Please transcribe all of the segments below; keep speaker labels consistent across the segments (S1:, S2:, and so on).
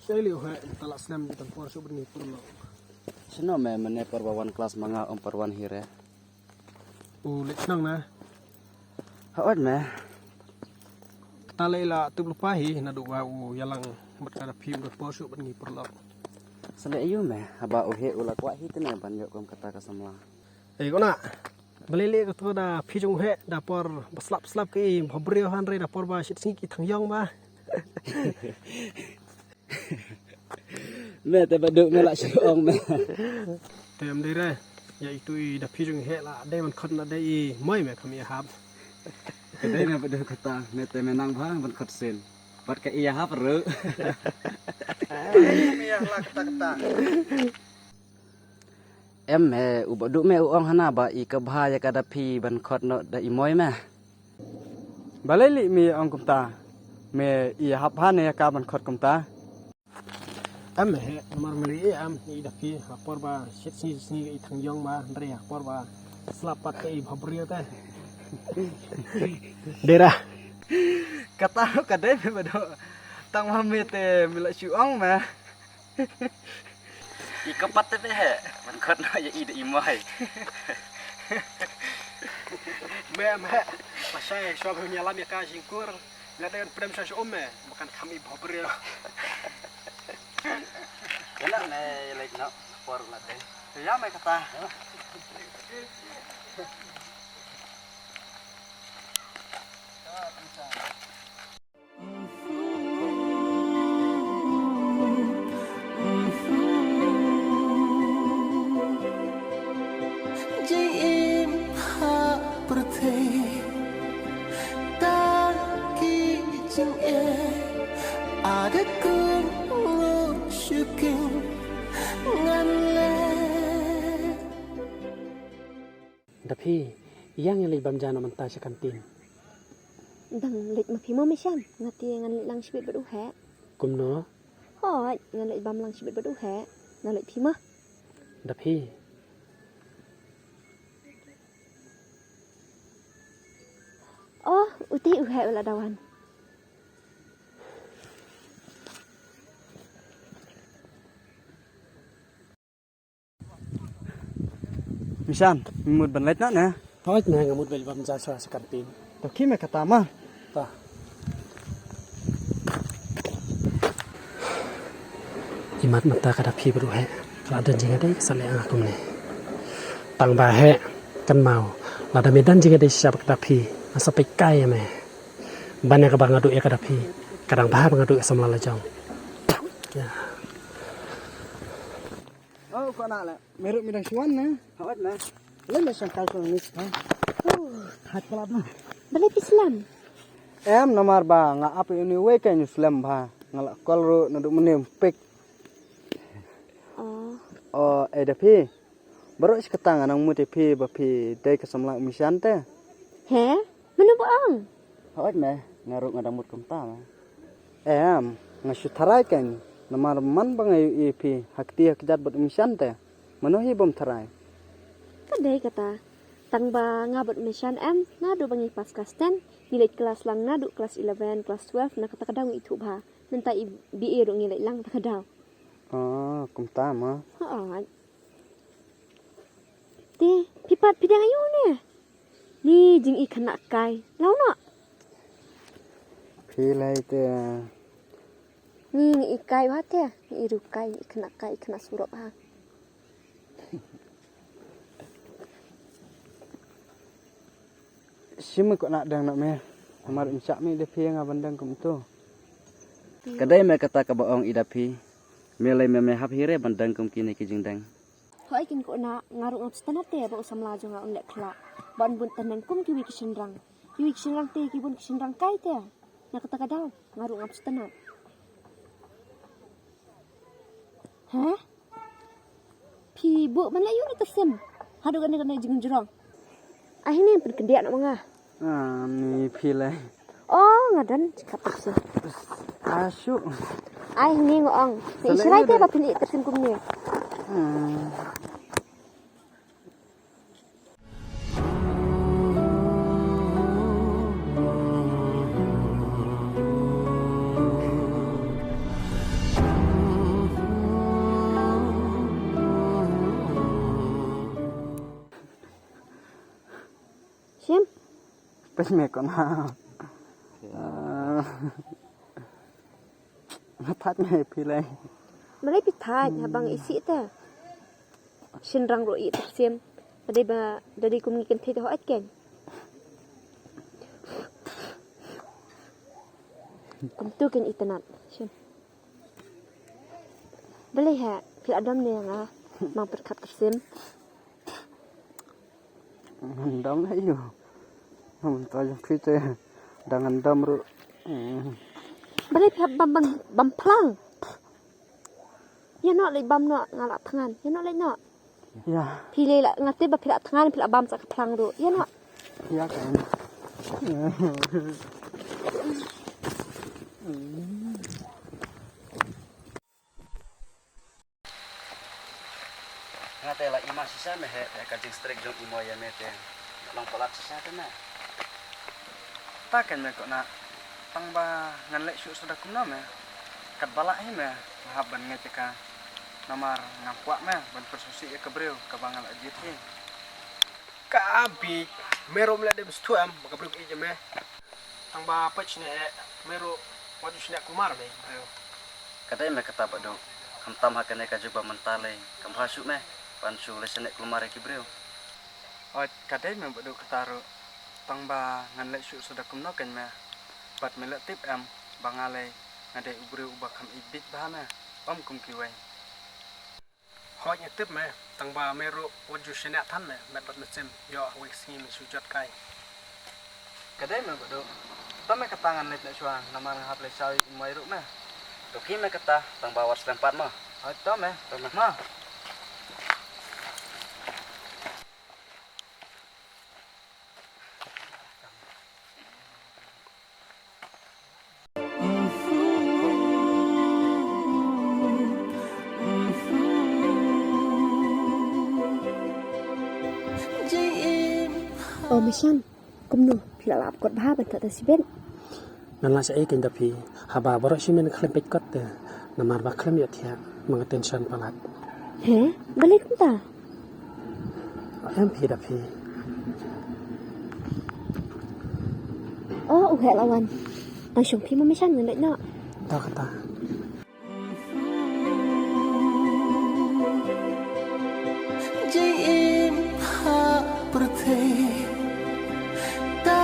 S1: Saya lihat talak senam di tempur sebenarnya perlu.
S2: Sino me mene perwawan kelas manga perwan hire.
S1: Lek senang nah.
S2: Hawat me.
S1: Talai la tu lupahi nadu wau yalang berkada film tempur sebenarnya perlu.
S2: Sale ayu me haba uhe ulak wa hitene banjok kom kata kasamla.
S1: Kau nak beli tu dah pijung he dapur beslap ke bobrio hanre dapur ba shit singi tangyong ba.
S2: Me te baduk me lak syong me.
S1: Tem dire ya itu dah pijung he la ada man khot na dai moi me kami hab.
S2: Kedai me baduk kata me te menang bang ban khot sen. Bat ka iya hap ru.
S1: Me ya la kata.
S2: Em me ubaduk me uong hana ba I ka bhaya kada phi ban khot no da I moi me.
S3: Balai li mi ong kumta. Me I hap hane ka ban khot kumta.
S1: Am he nomor meli am ni dah pi dapur ba shit singi tangyong ba andre dapur ba selapat ke bobrio teh. Dera
S3: Kata kadai me baduk. Tang mami te mi lak syong me.
S2: I kapat te he ban khot no ya I da I moi.
S1: Mem he pasai shop ni alam ya ka jingkur la dengan prem sa me bukan kami bobrio.
S2: Kena me lek no por la te. Ya me kata.
S1: Tapi yang lay bamjana manta sa kantin.
S4: Dang lit ma phimo me shan ngati ngan lit lang shibit badu he.
S1: Kumno
S4: Hoi ngan lit bam lang shibit badu he. Na lit phimo.
S1: Tapi
S4: Oh, uti uhe wala dawan.
S3: Misan, mimut ban lait na ne.
S1: hoj na ngamut bel bamja sa kantin.
S3: To ki me kata ma.
S1: Ta imat mata kada phi badu he. Lada jinga dai sale ang akum ne. Tang ba he kan mau. Lada medan jinga dai siap kada phi. Asa pe kai me. Banyak ka bangadu ya kada phi. Kadang bah bangadu samla lajong. Ya.
S3: Oh ko na la. Meruk mi dang syuan ne.
S2: Hawat me.
S3: Le me sang kal ko ni. Hat kelap na.
S4: Balai pislam.
S3: Em nomor ba nga api ini we kan Islam ba. Ngala kol ru nadu menim pek.
S4: Oh,
S3: Oh ada phi. Baru seketang anang muti phi ba phi dai kasamla misan te.
S4: he? Manu boang?
S2: Hawat me ngaruk ngadamut kumta me.
S3: Em ngasu tharai kan. Nomor man bangai ipi hakti hakjat bot misan te. Manohi bom tharai.
S4: Kadai kata. Tang ba ngabot mission em nadu bangi pas kelas 10, nilai kelas lang nadu kelas 11, kelas 12 na kata kadang itu bah. Nanta BA ro nilai lang ta kadang.
S3: Oh kumta ma.
S4: Ha. Ti pipat pidang ayu ne. Ni jing ikan nak kai. Lau nak.
S3: Phi lai te.
S4: Ni ikai ba te. Ni iru kai ikan nak kai ikan nak surop ha.
S3: Sim ko nak dang nak me. Amar insya mi de phi nga bandang kum tu.
S2: Kedai me kata ka baong idapi. Melai me hap hire bandang kum kini ki jingdang.
S4: Hoi kin ko na ngaruk ngap stanat te ba usam laju nga unlek kla. Ban bun tanang kum kiwi kishenrang. Kiwi kishenrang te kibun kishenrang kai te. Na kata kadang ngaruk ngap stanat. Hah? Pi bu man layu ni kesem. Hadu kan kan jeng jerong. Ah ini pen kendiak nak mangah.
S3: Ah ni phi lai.
S4: Oh ngadan cakap tu.
S3: Asyuk.
S4: Ai ni ngong. Si israi te ba pilih tersin kum ni.
S3: kadai me ko na ngatat me pilai
S4: Malay pitad habang isi ta. Sinrang ro i taksim. Dari kumikin tito ho atken. Kumtukin itanat. Sim. Balay ha, pil adam ne nga mang perkat taksim.
S3: dam na iyo to yung pite dengan dam ru
S4: Balay pihak bam plang. Ya no lay bam no ngalak tangan. Ya no lay no.
S3: ya
S4: Pilih lah ngati ba pilak tangan pilak bam sak plang ro. Ya no.
S3: ya kan
S2: ngate la ima sisa me he kajing strik jong imo ya mete long polak sisa tena
S3: takan me ko na tang ba ngan lek su sudah kumna me kat balak hi me haban ngete ka namar ngakwa me ban persusi ya kebreu ka bangal ajit hi
S1: ka abi mero mla dem stuam makabruk ije me ang ba pach ne mero wadu shina kumar me
S2: kadai me kata bado kamtam hakane ka juba mentale kam hasu me pansu lesenek kelumare kibreu
S3: oi kadai me bodo kataro tang ba ngan lek su sudah kumna kan me pat me lek tip am bangale ngade ubreu ubakam ibit ba me om kum kiwai
S1: hoj ne tip me tang ba mero wadu shina than me met bat mesim yo wek sim sujat kai
S3: kadai me bodo tame katangan lek suan namar hap le sawi umai ru me
S2: to ki me kata tang bawar selempat mo
S3: oi tame ma
S4: Oh Mishan. Kumno pilak lap kot bah ban tak tasibet.
S1: nan la sai kin da phi haba baro shimen khlem pek kot te namar ba khlem ya thia mang tension palat
S4: He? Balay kum ta.
S1: em phi da phi
S4: Oh uhe lawan. Ang syong pi mo Mishan ngan lek no.
S1: ta kata
S5: Jim ha perte ta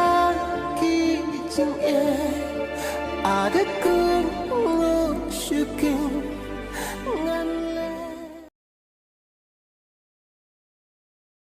S5: ki chung e ada kun